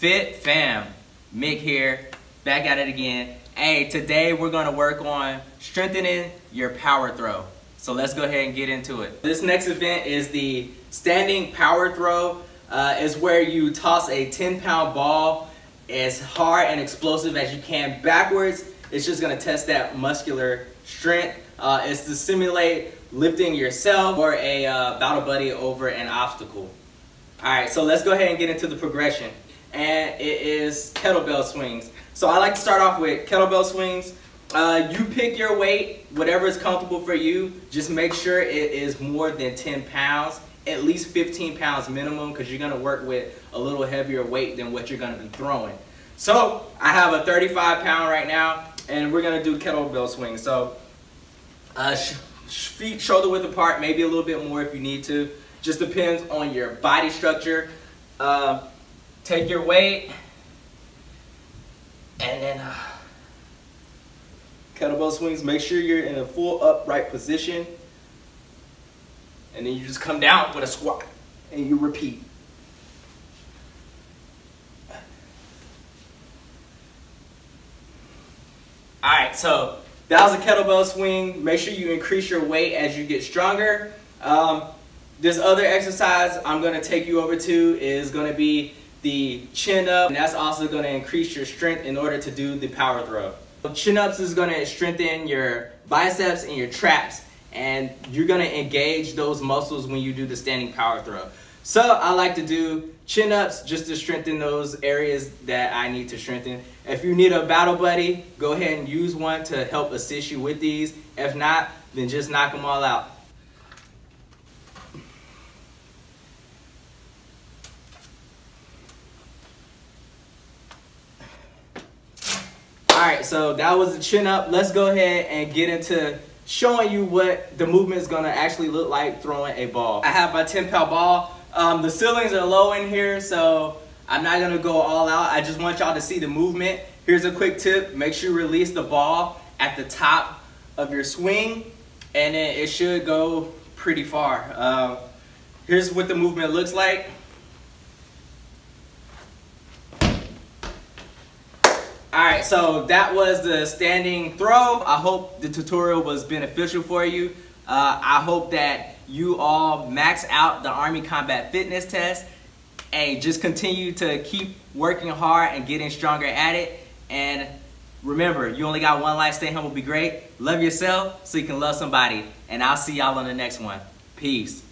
Fit fam, Mick here, back at it again. Hey, today we're gonna work on strengthening your power throw. So let's go ahead and get into it. This next event is the standing power throw. Is where you toss a 10-pound ball as hard and explosive as you can backwards. It's just gonna test that muscular strength. It's to simulate lifting yourself or a battle buddy over an obstacle. All right, so let's go ahead and get into the progression. And it is kettlebell swings. So I like to start off with kettlebell swings. You pick your weight, whatever is comfortable for you. Just make sure it is more than 10 pounds, at least 15 pounds minimum, because you're gonna work with a little heavier weight than what you're gonna be throwing. So I have a 35-pound right now, and we're gonna do kettlebell swings. So feet shoulder width apart, maybe a little bit more if you need to. Just depends on your body structure. Take your weight, and then kettlebell swings, make sure you're in a full upright position, and then you just come down with a squat, and you repeat. Alright, so that was a kettlebell swing. Make sure you increase your weight as you get stronger. This other exercise I'm going to take you over to is going to be the chin up, and that's also going to increase your strength in order to do the power throw. Chin ups is going to strengthen your biceps and your traps, and you're going to engage those muscles when you do the standing power throw. So I like to do chin ups just to strengthen those areas that I need to strengthen. If you need a battle buddy, go ahead and use one to help assist you with these. If not, then just knock them all out. Alright, so that was the chin up. Let's go ahead and get into showing you what the movement is going to actually look like throwing a ball. I have my 10-pound ball. The ceilings are low in here, so I'm not going to go all out. I just want y'all to see the movement. Here's a quick tip. Make sure you release the ball at the top of your swing, and then it should go pretty far. Here's what the movement looks like. Alright, so that was the standing throw. I hope the tutorial was beneficial for you. I hope that you all max out the Army Combat Fitness test and just continue to keep working hard and getting stronger at it. And remember, you only got one life. Stay humble, be great. Love yourself so you can love somebody. And I'll see y'all on the next one. Peace.